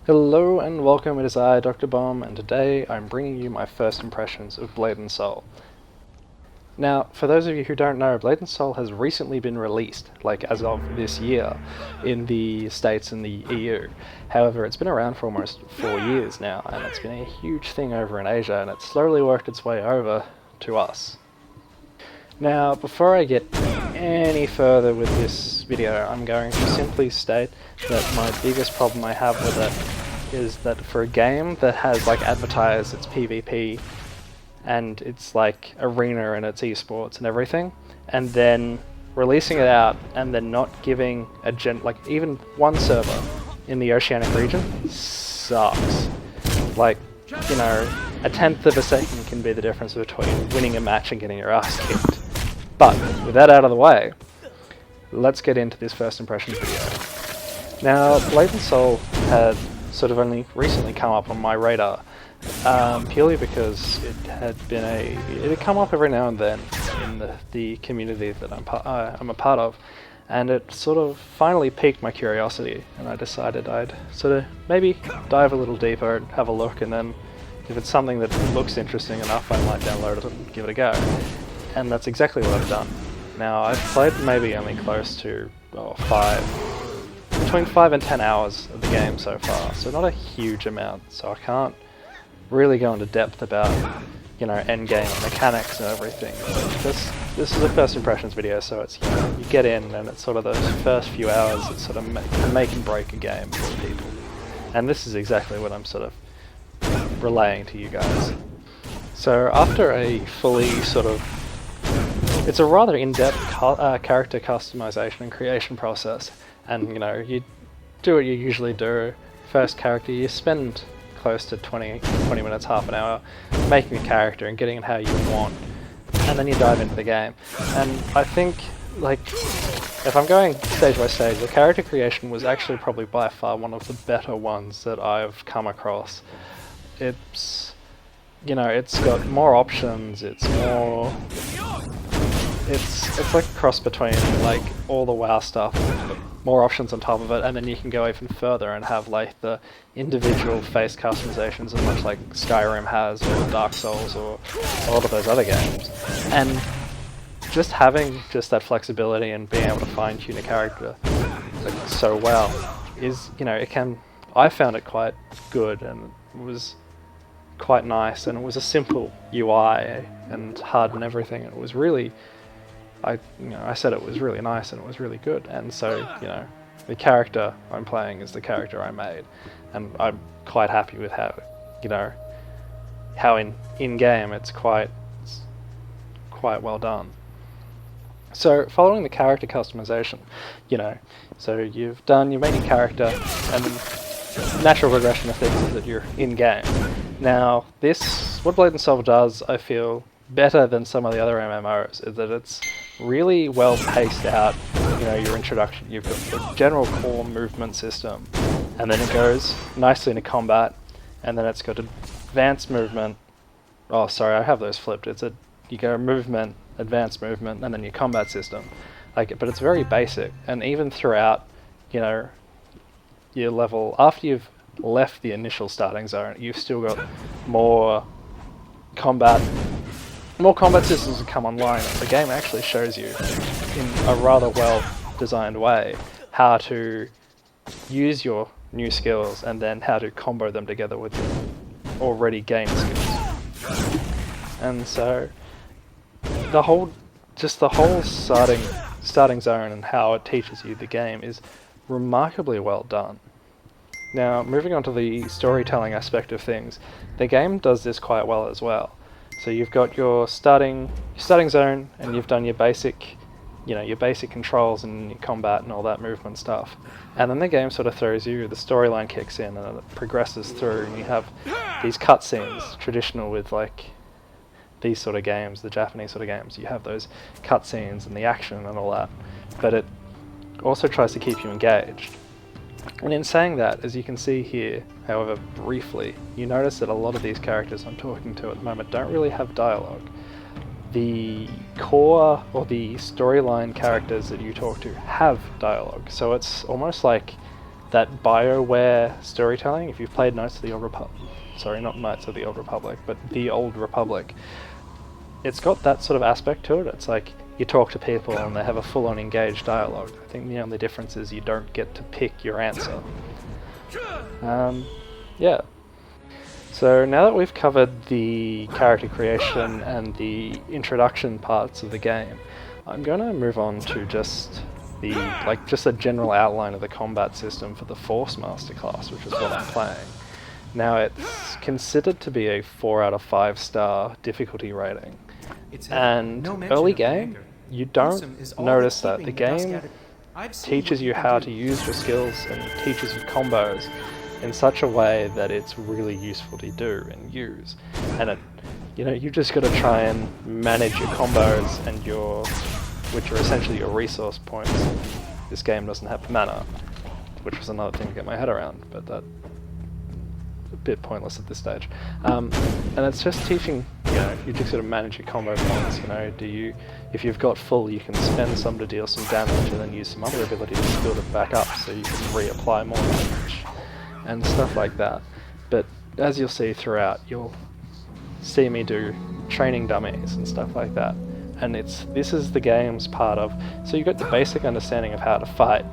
Hello and welcome, it is I, Dr. Bomb, and today I'm bringing you my first impressions of Blade and Soul. Now, for those of you who don't know, Blade and Soul has recently been released, like as of this year, in the States and the EU. However, it's been around for almost 4 years now, and it's been a huge thing over in Asia, and it's slowly worked its way over to us. Now, before I get any further with this video, I'm going to simply state that my biggest problem I have with it is that for a game that has like advertised its PvP and it's like arena and it's esports and everything, and then releasing it out and then not giving like even one server in the Oceanic region sucks. Like, you know, a tenth of a second can be the difference between winning a match and getting your ass kicked. But with that out of the way, let's get into this first impressions video. Now, Blade and Soul had sort of only recently come up on my radar, purely because it had come up every now and then in the community that I'm a part of, and it sort of finally piqued my curiosity, and I decided I'd sort of maybe dive a little deeper and have a look, and then if it's something that looks interesting enough, I might download it and give it a go. And that's exactly what I've done. Now, I've played maybe only close to between 5 and 10 hours of the game so far, so not a huge amount, so I can't really go into depth about, you know, endgame mechanics and everything. This is a first impressions video, so it's, you know, you get in and it's sort of those first few hours that sort of make and break a game for people. And this is exactly what I'm sort of relaying to you guys. So after a fully sort of, it's a rather in-depth character customization and creation process, and you know, you do what you usually do. First character, you spend close to 20 minutes, half an hour making a character and getting it how you want, and then you dive into the game. And I think, like, if I'm going stage by stage, the character creation was actually probably by far one of the better ones that I've come across. It's, you know, it's got more options, it's like a cross between like all the WoW stuff, but more options on top of it, and then you can go even further and have like the individual face customizations, as much like Skyrim has, or Dark Souls, or a lot of those other games. And just having just that flexibility and being able to fine-tune a character like so well is, you know, I found it quite good, and it was quite nice, and it was a simple UI and HUD and everything. It was really, I said it was really nice and it was really good, and so, you know, the character I'm playing is the character I made, and I'm quite happy with how, you know, how in game it's quite well done. So following the character customization, you know, so you've made your character, and natural progression of things is that you're in game. Now, what Blade and Soul does, I feel, better than some of the other MMOs, is that it's really well paced out. You know, your introduction, you've got the general core movement system, and then it goes nicely into combat, and then it's got advanced movement. Oh, sorry, I have those flipped. You go movement, advanced movement, and then your combat system. Like, but it's very basic, and even throughout, you know, your level, after you've left the initial starting zone, you've still got more combat systems to come online. The game actually shows you in a rather well designed way how to use your new skills and then how to combo them together with your already gained skills. And so the whole starting zone and how it teaches you the game is remarkably well done. Now, moving on to the storytelling aspect of things, the game does this quite well as well. So you've got your starting zone, and you've done your basic controls and your combat and all that movement stuff. And then the game sort of throws you, the storyline kicks in and it progresses through, and you have these cutscenes, traditional with like these sort of games, the Japanese sort of games. You have those cutscenes and the action and all that, but it also tries to keep you engaged. And in saying that, as you can see here, however briefly, you notice that a lot of these characters I'm talking to at the moment don't really have dialogue. The core or the storyline characters that you talk to have dialogue, so it's almost like that BioWare storytelling. If you've played Knights of the Old Republic, sorry, not Knights of the Old Republic, but the Old Republic, it's got that sort of aspect to it. It's like you talk to people and they have a full-on engaged dialogue. I think the only difference is you don't get to pick your answer. Yeah. So now that we've covered the character creation and the introduction parts of the game, I'm going to move on to just a general outline of the combat system for the Force Master class, which is what I'm playing. Now it's considered to be a 4 out of 5 star difficulty rating, and early game you don't notice that. The game teaches you how to use your skills and teaches you combos in such a way that it's really useful to do and use. And you just got to try and manage your combos and which are essentially your resource points. This game doesn't have mana, which was another thing to get my head around, but that's a bit pointless at this stage. And it's just teaching, you just sort of manage your combo points. If you've got full, you can spend some to deal some damage and then use some other ability to build it back up so you can reapply more damage and stuff like that. But as you'll see throughout, you'll see me do training dummies and stuff like that. And this is the game's part of, so you've got the basic understanding of how to fight.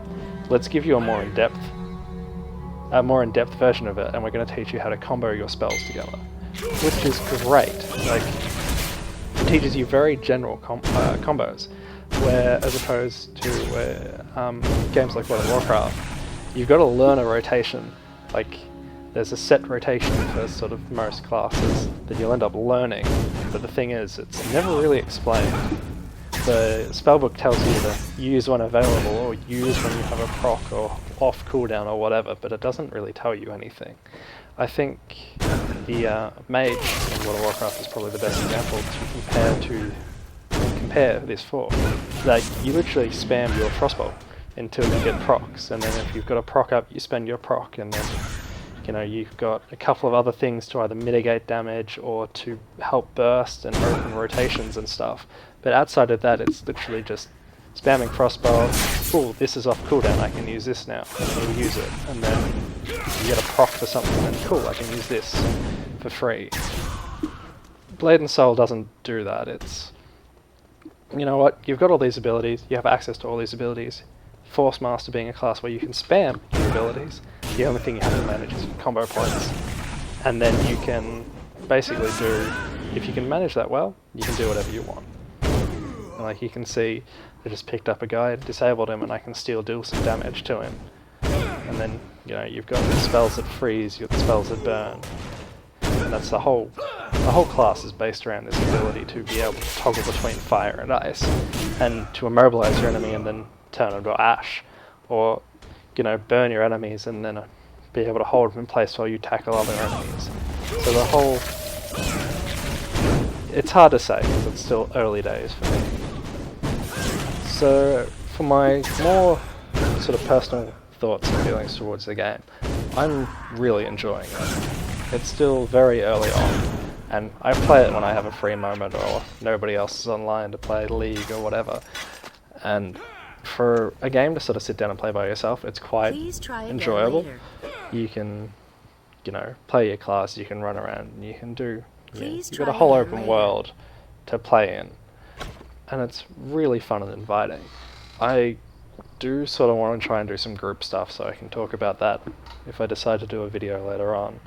Let's give you a more in-depth version of it, and we're going to teach you how to combo your spells together, which is great. Like, it teaches you very general combos, where as opposed to games like World of Warcraft, you've got to learn a rotation. Like, there's a set rotation for sort of most classes that you'll end up learning, but the thing is, it's never really explained. The spellbook tells you to use when available, or use when you have a proc or off cooldown or whatever, but it doesn't really tell you anything. I think the mage in World of Warcraft is probably the best example to compare this for. Like, you literally spam your crossbow until you get procs, and then if you've got a proc up, you spend your proc, and then you've got a couple of other things to either mitigate damage or to help burst and open rotations and stuff. But outside of that, it's literally just spamming crossbow. Oh, this is off cooldown, I can use this now. And you use it, and then you get a proc for something, and cool, I can use this for free. Blade and Soul doesn't do that. It's, you know what, you've got all these abilities, you have access to all these abilities. Force Master being a class where you can spam your abilities, the only thing you have to manage is combo points. And then you can basically do, if you can manage that well, you can do whatever you want. And like you can see, I just picked up a guy, disabled him, and I can still deal some damage to him. And then, you've got the spells that freeze, you've got the spells that burn. And that's the whole class is based around this ability to be able to toggle between fire and ice, and to immobilize your enemy and then turn them to ash, or burn your enemies and then be able to hold them in place while you tackle other enemies. So it's hard to say because it's still early days for me. So for my more sort of personal thoughts and feelings towards the game, I'm really enjoying it. It's still very early on, and I play it when I have a free moment or nobody else is online to play League or whatever. And for a game to sort of sit down and play by yourself, it's quite enjoyable. You can, play your class, you can run around, and you can do, you've got a whole open world to play in. And it's really fun and inviting. I do sort of want to try and do some group stuff, so I can talk about that if I decide to do a video later on.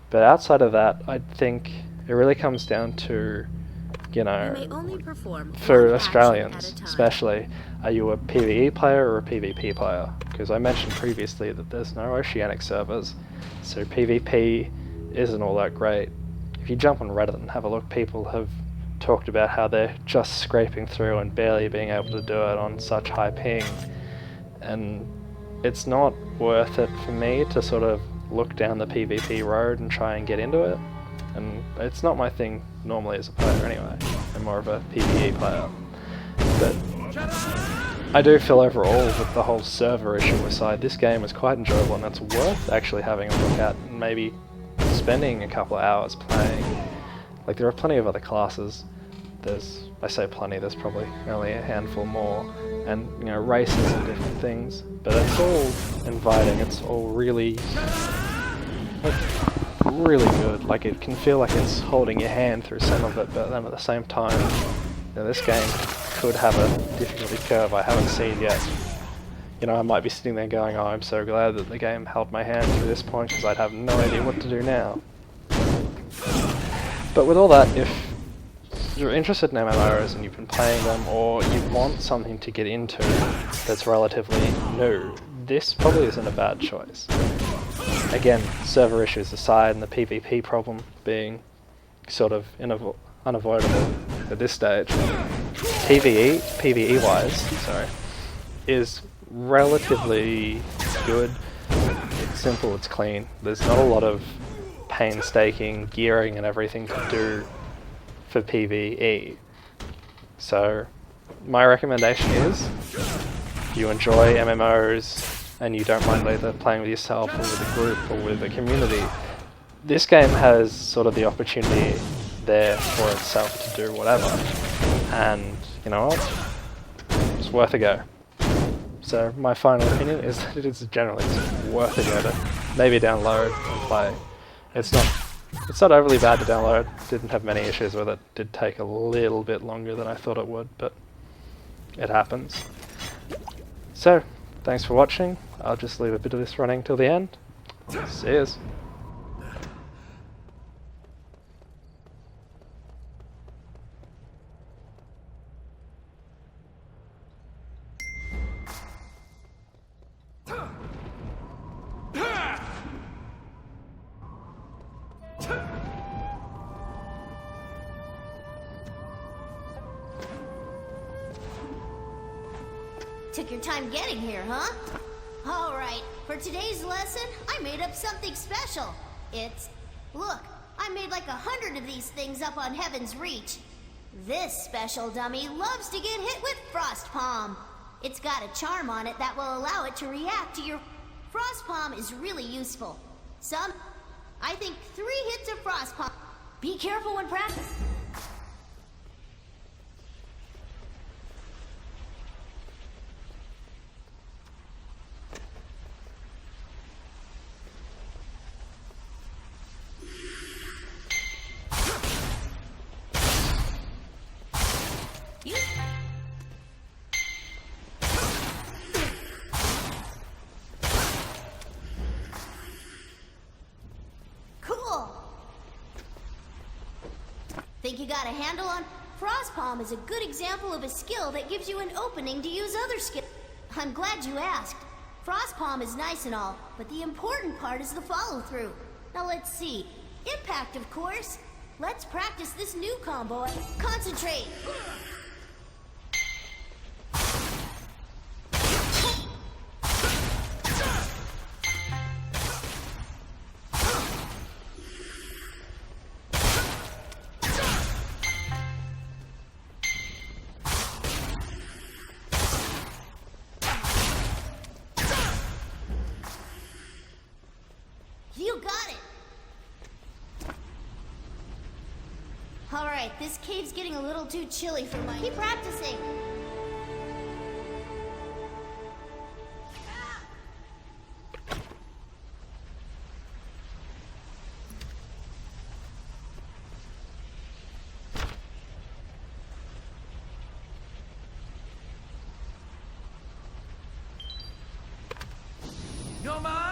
But outside of that, I think it really comes down to, for Australians especially, are you a PvE player or a PvP player? Because I mentioned previously that there's no Oceanic servers, so PvP isn't all that great. If you jump on Reddit and have a look, people have talked about how they're just scraping through and barely being able to do it on such high ping, and it's not worth it for me to sort of look down the PvP road and try and get into it. And it's not my thing normally as a player anyway. I'm more of a PvE player. But I do feel overall with the whole server issue aside, this game is quite enjoyable and it's worth actually having a look at and maybe spending a couple of hours playing. Like, there are plenty of other classes I say plenty, there's probably only a handful more, and you know, races and different things, but it's all inviting, it's all really, like, really good. Like, it can feel like it's holding your hand through some of it, but then at the same time, you know, this game could have a difficulty curve I haven't seen yet. You know, I might be sitting there going, oh, I'm so glad that the game held my hand through this point, because I'd have no idea what to do now. But with all that, if you're interested in MMOs and you've been playing them, or you want something to get into that's relatively new, this probably isn't a bad choice. Again, server issues aside, and the PvP problem being sort of unavoidable at this stage, PvE-wise, sorry, is relatively good. It's simple, it's clean. There's not a lot of painstaking gearing and everything to do for PvE. So my recommendation is, if you enjoy MMOs and you don't mind either playing with yourself or with a group or with a community, this game has sort of the opportunity there for itself to do whatever. And you know what? It's worth a go. So my final opinion is that it is generally worth a go to maybe download and play. It's not overly bad to download, didn't have many issues with it, did take a little bit longer than I thought it would, but it happens. So, thanks for watching, I'll just leave a bit of this running till the end. See yous. Took your time getting here, huh? Alright, for today's lesson, I made up something special. Look, I made like 100 of these things up on Heaven's Reach. This special dummy loves to get hit with Frost Palm. It's got a charm on it that will allow it to react to your... Frost Palm is really useful. I think 3 hits of Frost Palm. Be careful when practicing. Think you got a handle on? Frost Palm is a good example of a skill that gives you an opening to use other skills. I'm glad you asked. Frost Palm is nice and all, but the important part is the follow-through. Now let's see. Impact, of course. Let's practice this new combo. Concentrate. You got it! Alright, this cave's getting a little too chilly for my... Keep practicing! You're mine!